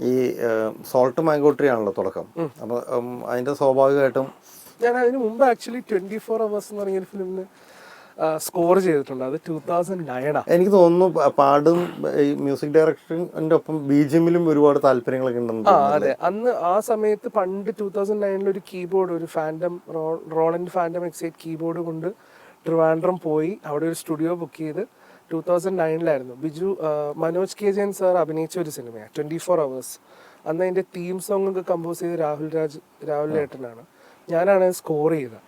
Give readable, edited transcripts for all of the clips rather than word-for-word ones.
ഈ salt mango tree ആണല്ലോ തുടക്കം. അപ്പോൾ അതിന്റെ സ്വാഭാവികമായിട്ടും ഞാൻ അതിന് മുമ്പ് ആക്ച്വലി 24 Hours എന്ന് പറഞ്ഞൊരു ഫിലിമിന് സ്കോർ ചെയ്തിട്ടുണ്ട്. അത് 2009 എനിക്ക് തോന്നുന്നു പാടും ഈ മ്യൂസിക് ഡയറക്ടറിന്റെ ഒപ്പം ബിജിഎമ്മിലും ഒരുപാട് താല്പര്യങ്ങളൊക്കെ ഉണ്ടെന്ന് തോന്നുന്നു. അതെ, അന്ന് ആ സമയത്ത് പണ്ട് 2009 ഒരു കീബോർഡ്, ഒരു fandom Roland fandom excite keyboard കൊണ്ട് ട്രിവാൻഡ്രം പോയി അവിടെ ഒരു സ്റ്റുഡിയോ ബുക്ക് ചെയ്ത് 2009 മനോജ് കെ ജയൻ സാർ അഭിനയിച്ച ഒരു സിനിമയാണ് 24 Hours. അന്ന് അതിന്റെ തീം സോങ് ഒക്കെ കമ്പോസ് ചെയ്ത് രാഹുൽ ഏട്ടനാണ്. ഞാനാണ് സ്കോർ ചെയ്തത്.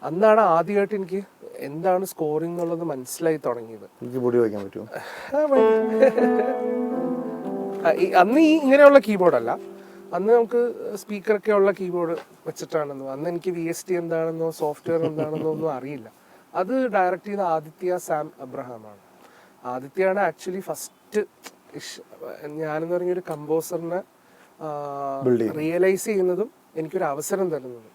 അന്നാണ് ആദ്യമായിട്ട് എനിക്ക് എന്താണ് സ്കോറിംഗ് എന്നുള്ളത് മനസ്സിലായി തുടങ്ങിയത്. അന്ന് ഈ ഇങ്ങനെയുള്ള കീബോർഡ് അല്ല, അന്ന് നമുക്ക് സ്പീക്കറൊക്കെ ഉള്ള കീബോർഡ് വെച്ചിട്ടാണെന്നോ, അന്ന് എനിക്ക് VST എന്താണെന്നോ സോഫ്റ്റ്വെയർ എന്താണെന്നോ ഒന്നും അറിയില്ല. അത് ഡയറക്റ്റ് ചെയ്ത ആദിത്യ സാം അബ്രഹാമാണ്. ആദിത്യയാണ് ആക്ച്വലി ഫസ്റ്റ് ഞാനെന്ന് പറഞ്ഞൊരു കമ്പോസറിനെ റിയലൈസ് ചെയ്യുന്നതും എനിക്കൊരു അവസരം തരുന്നതും.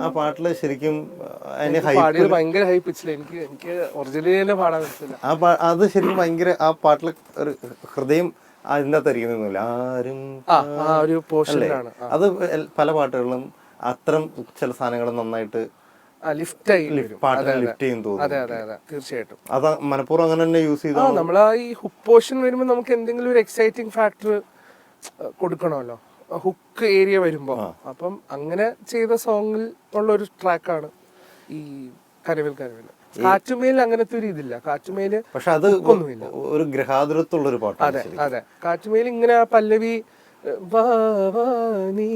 ആ പാട്ടില് ശരിക്കും ഭയങ്കര ഹൈ പിച്ചില് എനിക്ക് ഒറിജിനലി പാടാൻ പറ്റില്ല. അത് ശരിക്കും ഭയങ്കര ആ പാട്ടില് ഒരു ഹൃദയം അതിൻ്റെ അകത്ത് ഇരിക്കുന്നില്ല ആരും ഒരു പോർഷനിലാണ്. അത് പല പാട്ടുകളിലും അത്തരം ചില സാധനങ്ങൾ നന്നായിട്ട് പാട്ടിനെ ലിഫ്റ്റ് ചെയ്യും തോന്നുന്നു. തീർച്ചയായിട്ടും അത് മനഃപൂർവ്വം അങ്ങനെ തന്നെ യൂസ് ചെയ്താൽ നമ്മൾ ഈ ഹുക്ക് പോർഷൻ വരുമ്പോൾ നമുക്ക് എന്തെങ്കിലും ഒരു എക്സൈറ്റിംഗ് ഫാക്ടർ കൊടുക്കണമല്ലോ ഹുക്ക് ഏരിയ വരുമ്പോ. അപ്പം അങ്ങനെ ചെയ്ത സോങ്ങിൽ ഉള്ള ഒരു ട്രാക്കാണ് ഈ കരവിൽ. കാറ്റുമേൽ അങ്ങനത്തെ ഒരു ഇതില്ല. കാറ്റുമേല് പക്ഷെ അത് ഒരു ഗ്രഹാതുരത്തുള്ള ഒരു പാട്ടാണ്. അതെ അതെ, കാറ്റുമേൽ ഇങ്ങനെ പല്ലവി നീ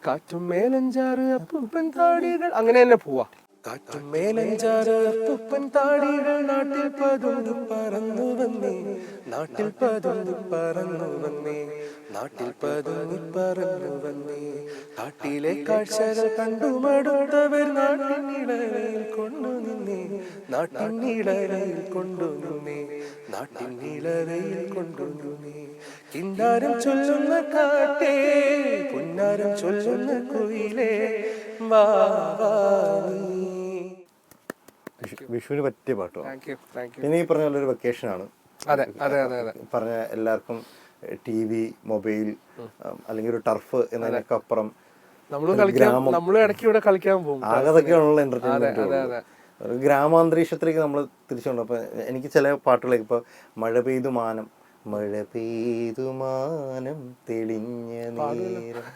കാറ്റുമേലഞ്ചാറ് അപ്പൂപ്പൻ താടികൾ അങ്ങനെ തന്നെ പോവാ. കാറ്റുമേലഞ്ചാറ് അപ്പൂപ്പൻ താടികൾ നാട്ടിൽ പതുങ്ങി പറന്നു വന്നേ, നാട്ടിൽ പതുങ്ങി പറന്നു വന്നേ, നാട്ടിൽ പതുങ്ങി പറന്നു വന്നേ, കാട്ടിലെ കാഴ്ചകൾ കണ്ടു മടുത്തവർ നാട്ടിനിടയിൽ കൊണ്ടു നിന്നേ, നാട്ടിനിടയിൽ കൊണ്ടു നിന്നേ, നാട്ടിനിടയിൽ കൊണ്ടു നിന്നേ, കിന്നാരം ചൊല്ലുന്ന കാറ്റേ പുന്നാരം ചൊല്ലുന്ന കുയിലേ വാ നീ. വിഷുവിന് പറ്റിയ പാട്ടാണ്. പിന്നെ ഈ പറഞ്ഞ പോലെ ഒരു വെക്കേഷൻ ആണ്. പറഞ്ഞ എല്ലാവർക്കും TV, മൊബൈൽ അല്ലെങ്കിൽ ഒരു ടർഫ് എന്നതിനൊക്കെ അപ്പുറം ആകതൊക്കെയാണുള്ള എന്റർടൈൻമെന്റ്. ഒരു ഗ്രാമാന്തരീക്ഷത്തിലേക്ക് നമ്മൾ തിരിച്ചുകൊണ്ട്. അപ്പൊ എനിക്ക് ചില പാട്ടുകളൊക്കെ ഇപ്പൊ മഴ പെയ്തു മാനം, മഴ പെയ്തു മാനം തെളിഞ്ഞ നേരം.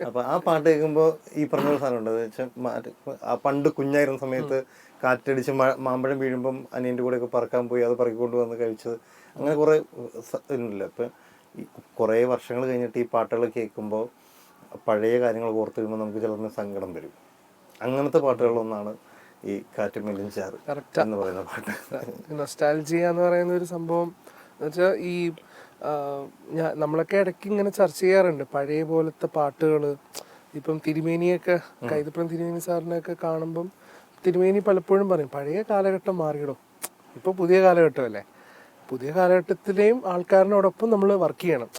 അപ്പൊ ആ പാട്ട് കേൾക്കുമ്പോ ഈ പറഞ്ഞ സാധനമുണ്ട്. പണ്ട് കുഞ്ഞായിരുന്ന സമയത്ത് കാറ്റടിച്ച് മാമ്പഴം വീഴുമ്പം അനിയൻ്റെ കൂടെയൊക്കെ പറക്കാൻ പോയി അത് പറക്കിക്കൊണ്ട് വന്ന് കഴിച്ചത്, അങ്ങനെ കുറെ ഇല്ല. ഇപ്പൊ കുറെ വർഷങ്ങൾ കഴിഞ്ഞിട്ട് ഈ പാട്ടുകൾ കേൾക്കുമ്പോൾ പഴയ കാര്യങ്ങൾ ഓർത്ത് വരുമ്പോൾ നമുക്ക് ചിലപ്പോൾ സങ്കടം വരും. അങ്ങനത്തെ പാട്ടുകളൊന്നാണ് ഈ കാറ്റുമേലഞ്ചാറ് എന്ന് പറയുന്ന പാട്ട്. നൊസ്റ്റാൾജിയ എന്ന് പറയുന്ന ഒരു സംഭവം എന്നുവെച്ചാൽ ഈ നമ്മളൊക്കെ ഇടയ്ക്ക് ഇങ്ങനെ ചർച്ച ചെയ്യാറുണ്ട് പഴയ പോലത്തെ പാട്ടുകൾ. ഇപ്പം തിരുമേനിയൊക്കെ കൈതപ്പുറം തിരുമേനി സാറിനെയൊക്കെ കാണുമ്പം തിരുമേനി പലപ്പോഴും പറയും പഴയ കാലഘട്ടം മാറിയിടോ, ഇപ്പോൾ പുതിയ കാലഘട്ടമല്ലേ, പുതിയ കാലഘട്ടത്തിലെയും ആൾക്കാരിനോടൊപ്പം നമ്മൾ വർക്ക് ചെയ്യണം.